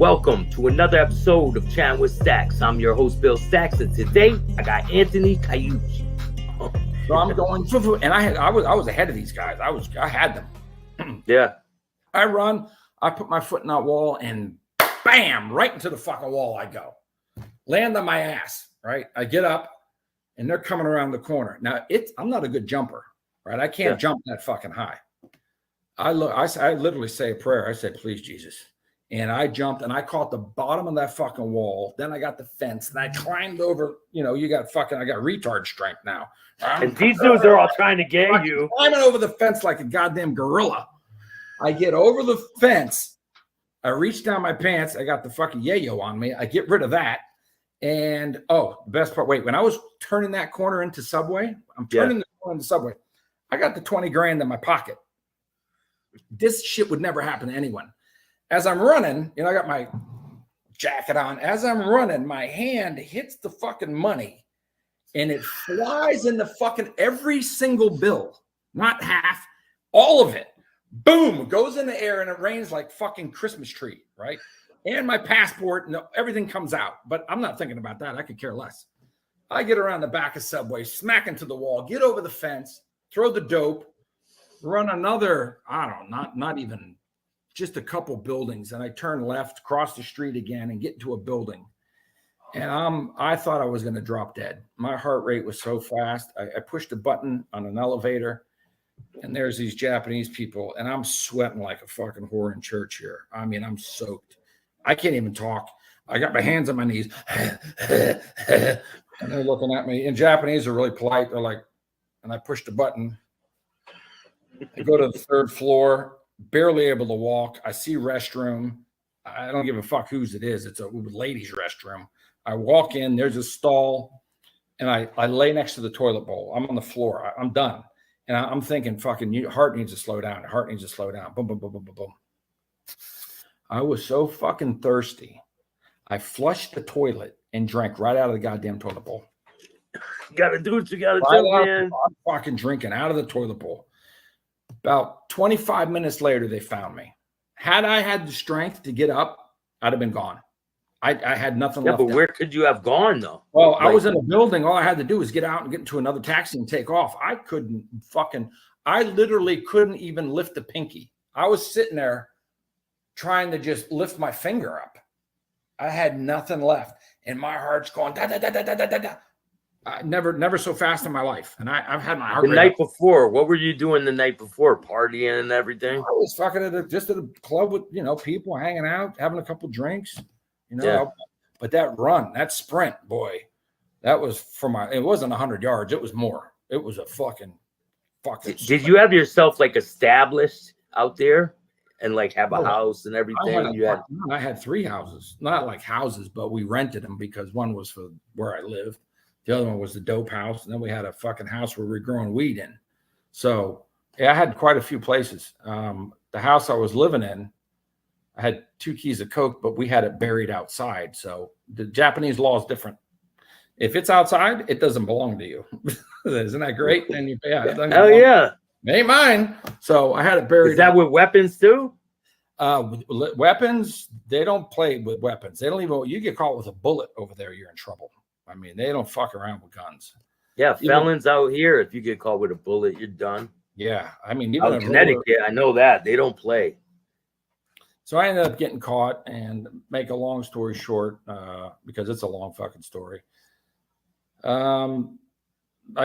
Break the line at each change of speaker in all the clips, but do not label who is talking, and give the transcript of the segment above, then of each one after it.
Welcome to another episode of Chattin with Staxx. I'm your host, Bill Staxx, and today I got Anthony Caucci.
So I'm going, and I was ahead of these guys. I had them.
Yeah.
I run, I put my foot in that wall, and bam, right into the fucking wall I go. Land on my ass, right? I get up, and they're coming around the corner. Now, I'm not a good jumper, right? I can't jump that fucking high. I literally say a prayer. I say, please, Jesus. And I jumped and I caught the bottom of that fucking wall. Then I got the fence and I climbed over. You know, I got retard strength now.
And these dudes are all trying to get you.
Climbing over the fence like a goddamn gorilla. I get over the fence. I reach down my pants. I got the fucking yayo on me. I get rid of that. And the best part, when I was turning that corner into Subway, I'm turning the corner into Subway. I got the 20 grand in my pocket. This shit would never happen to anyone. As I'm running, I got my jacket on. As I'm running, my hand hits the fucking money and it flies in the fucking every single bill, not half, all of it. Boom, goes in the air and it rains like fucking Christmas tree, right? And my passport, everything comes out. But I'm not thinking about that. I could care less. I get around the back of Subway, smack into the wall, get over the fence, throw the dope, run another, not even just a couple buildings, and I turn left, cross the street again, and get into a building. And I thought I was going to drop dead. My heart rate was so fast. I pushed a button on an elevator, and there's these Japanese people, and I'm sweating like a fucking whore in church here. I mean, I'm soaked. I can't even talk. I got my hands on my knees, and they're looking at me. And Japanese are really polite. They're like, and I pushed a button. I go to the third floor. Barely able to walk. I see restroom. I don't give a fuck whose it is. It's a ladies' restroom. I walk in. There's a stall, and I lay next to the toilet bowl. I'm on the floor. I'm done, and I'm thinking, fucking, your heart needs to slow down. Your heart needs to slow down. Boom, boom, boom, boom, boom, boom. I was so fucking thirsty. I flushed the toilet and drank right out of the goddamn toilet bowl.
You gotta do what you gotta do, man.
I'm fucking drinking out of the toilet bowl. About 25 minutes later, they found me. Had I had the strength to get up, I'd have been gone. I had nothing left.
Yeah, but where could you have gone, though?
Well, I was in a building. All I had to do was get out and get into another taxi and take off. I literally couldn't even lift the pinky. I was sitting there trying to just lift my finger up. I had nothing left. And my heart's going, da, da, da, da, da, da, da. Never so fast in my life. And I've had my heart rate
night before. What were you doing the night before? Partying and everything?
I was fucking at a club with, people hanging out, having a couple drinks, But that sprint, boy, that was it wasn't 100 yards. It was more. It was a fucking
Did you have yourself like established out there and like have a house and everything?
I had 3 houses, not like houses, but we rented them because one was for where I lived. The other one was the dope house. And then we had a fucking house where we were growing weed in. So I had quite a few places. The house I was living in, I had 2 keys of coke, but we had it buried outside. So the Japanese law is different. If it's outside, it doesn't belong to you. Isn't that great? And you pay it.
Hell yeah.
It ain't mine. So I had it buried.
Is that with weapons too?
Weapons, they don't play with weapons. They don't even, you get caught with a bullet over there, you're in trouble. I mean, they don't fuck around with guns.
Yeah, felons out here, if you get caught with a bullet, you're done.
Yeah, I mean, even
in Connecticut, I know that. They don't play.
So I ended up getting caught, and make a long story short, because it's a long fucking story. I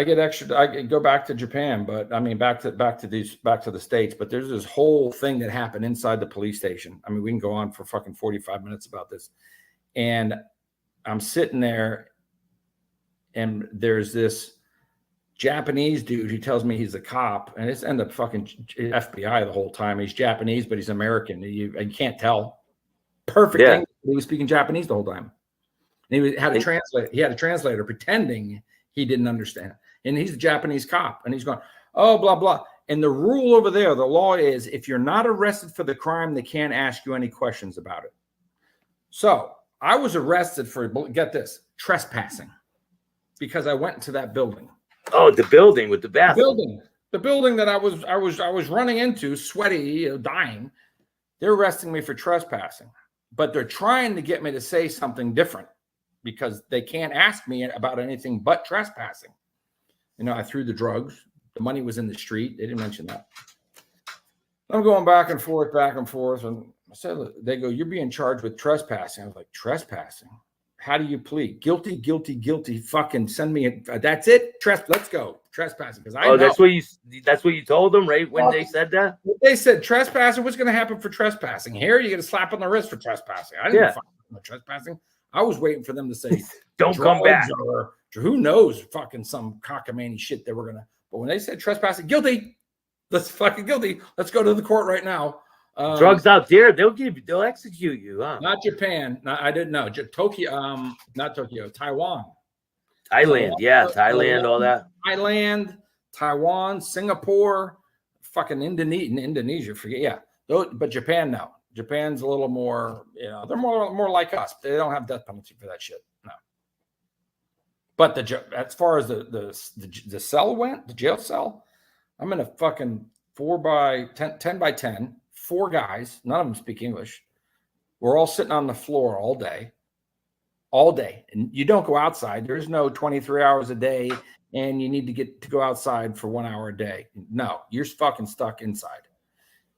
go back to Japan, but I mean, back to the States, but there's this whole thing that happened inside the police station. I mean, we can go on for fucking 45 minutes about this. And I'm sitting there, and there's this Japanese dude who tells me he's a cop, and it's ended up fucking FBI the whole time. He's Japanese, but he's American. You can't tell. Perfect. Yeah. He was speaking Japanese the whole time. And he had a translator pretending he didn't understand. And he's a Japanese cop, and he's going, oh, blah, blah. And the rule over there, the law is, if you're not arrested for the crime, they can't ask you any questions about it. So I was arrested for, get this, trespassing, because I went into that building.
Oh, the building with the bathroom.
The building that I was running into, sweaty, dying. They're arresting me for trespassing. but they're trying to get me to say something different because they can't ask me about anything but trespassing. I threw the drugs. The money was in the street. They didn't mention that. I'm going back and forth. And I said, they go, you're being charged with trespassing. I was like, trespassing? How do you plead? Guilty, guilty, guilty. Fucking send me that's it. Let's go. Trespassing. Because I know.
That's what you told them, right? When they said that?
They said trespassing. What's going to happen for trespassing? Here, you get a slap on the wrist for trespassing. I didn't fucking trespassing. I was waiting for them to say,
don't come back.
Or who knows, fucking some cockamamie shit they were going to. But when they said trespassing, guilty. Let's fucking guilty. Let's go to the court right now.
Drugs out there, they'll execute you, huh?
Not Japan. No, I didn't know. Tokyo, not Tokyo, Taiwan.
Thailand, Thailand, all that.
Thailand, Taiwan, Singapore, fucking Indonesia, forget. Yeah. But Japan, no. Japan's a little more, they're more like us. They don't have death penalty for that shit. No. But as far as the cell went, the jail cell, I'm in a fucking 10 by 10, 4 guys. None of them speak English. We're all sitting on the floor all day. And you don't go outside. There's no 23 hours a day and you need to go outside for 1 hour a day. No, you're fucking stuck inside.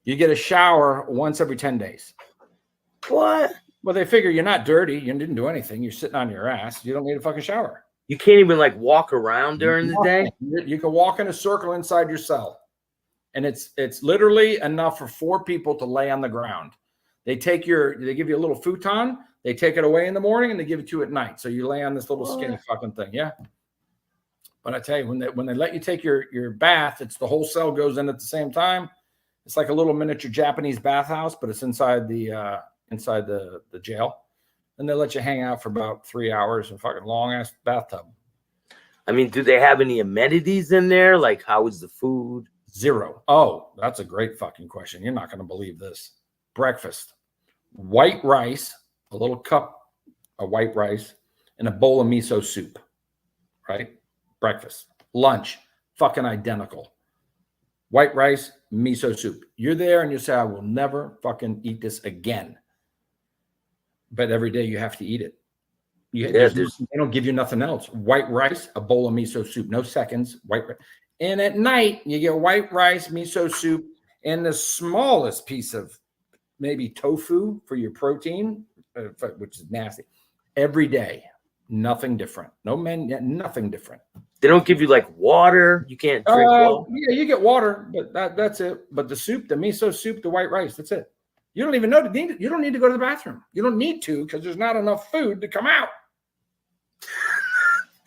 You get a shower once every 10 days.
What?
Well, they figure you're not dirty. You didn't do anything. You're sitting on your ass. You don't need a fucking shower.
You can't even walk around during the day?
You can walk in a circle inside your cell. And it's literally enough for 4 people to lay on the ground. They give you a little futon. They take it away in the morning and they give it to you at night. So you lay on this little skinny fucking thing. Yeah. But I tell you, when they let you take your bath, it's the whole cell goes in at the same time. It's like a little miniature Japanese bathhouse, but it's inside the jail. And they let you hang out for about 3 hours in a fucking long ass bathtub.
I mean, do they have any amenities in there? Like, how is the food?
0. Oh, that's a great fucking question. You're not going to believe this. Breakfast, white rice, a little cup of white rice, and a bowl of miso soup. Right? Breakfast. Lunch, fucking identical. White rice, miso soup. You're there and you say, I will never fucking eat this again. But every day you have to eat it. They don't give you nothing else. White rice, a bowl of miso soup. No seconds. White rice. And at night, you get white rice, miso soup, and the smallest piece of maybe tofu for your protein, which is nasty. Every day, nothing different. Nothing different.
They don't give you water. You can't drink water.
Yeah, you get water, but that's it. But the soup, the miso soup, the white rice, that's it. You don't even you don't need to go to the bathroom. You don't need to because there's not enough food to come out.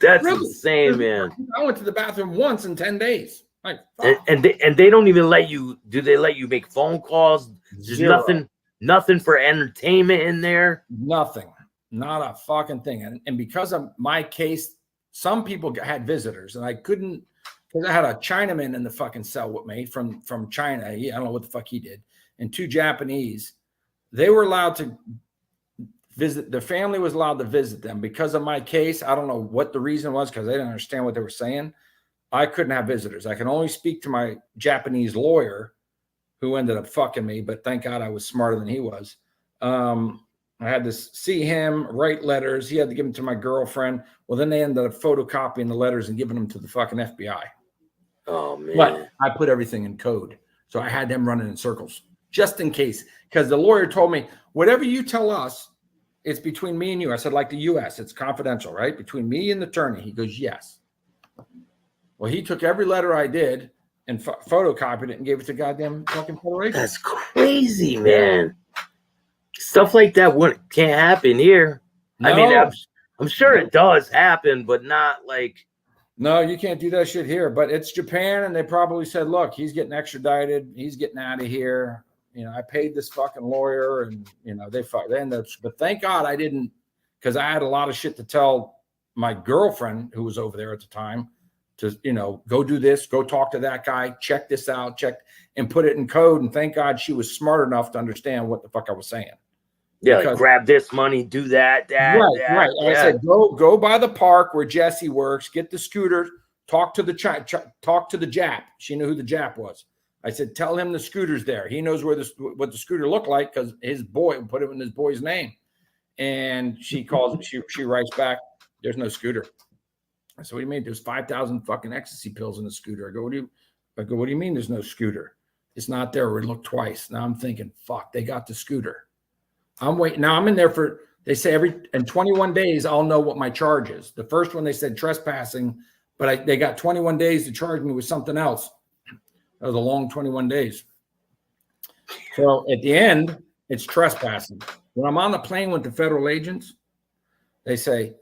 That's insane, man.
I went to the bathroom once in 10 days.
And they don't even let you. Do they let you make phone calls? There's
0.
nothing for entertainment in there.
Nothing. Not a fucking thing. And because of my case, some people had visitors, and I couldn't, because I had a Chinaman in the fucking cell with me from China. I don't know what the fuck he did, and 2 Japanese. They were allowed to visit. The family was allowed to visit them because of my case. I don't know what the reason was because they didn't understand what they were saying. I couldn't have visitors. I can only speak to my Japanese lawyer, who ended up fucking me. But thank God I was smarter than he was. I had to see him, write letters. He had to give them to my girlfriend. Well, then they ended up photocopying the letters and giving them to the fucking FBI.
Oh, man.
But I put everything in code. So I had them running in circles just in case. Because the lawyer told me, whatever you tell us, it's between me and you. I said, like the U.S., it's confidential, right? Between me and the attorney. He goes, yes. Well, he took every letter I did and photocopied it and gave it to goddamn fucking Puerto Rico.
That's crazy, man. Stuff like that can't happen here. No. I mean, I'm sure it does happen, but not like.
No, you can't do that shit here. But it's Japan, and they probably said, "Look, he's getting extradited. He's getting out of here." I paid this fucking lawyer, and they ended up. But thank God I didn't, because I had a lot of shit to tell my girlfriend who was over there at the time. To go do this, go talk to that guy, check this out, and put it in code. And thank God she was smart enough to understand what the fuck I was saying.
Yeah, grab this money, do that.
Right.
Yeah.
I said, go by the park where Jesse works, get the scooter, talk to the Jap. She knew who the Jap was. I said, tell him the scooter's there. He knows what the scooter looked like because his boy put it in his boy's name. And she calls, she writes back, there's no scooter. I said, what do you mean? There's 5,000 fucking ecstasy pills in the scooter. I go, what do you mean there's no scooter? It's not there. We looked twice. Now I'm thinking, fuck, they got the scooter. I'm waiting. Now I'm in there for, they say in 21 days, I'll know what my charge is. The first one, they said trespassing, but they got 21 days to charge me with something else. That was a long 21 days. So at the end, it's trespassing. When I'm on the plane with the federal agents, they say,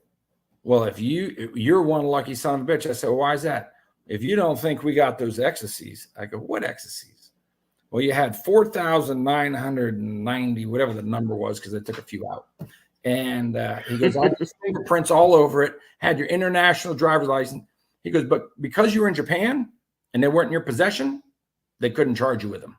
well, if you're one lucky son of a bitch. I said, well, why is that? If you don't think we got those ecstasies, I go, what ecstasies? Well, you had 4,990, whatever the number was, because I took a few out. And he goes, I had fingerprints all over it, had your international driver's license. He goes, but because you were in Japan and they weren't in your possession, they couldn't charge you with them.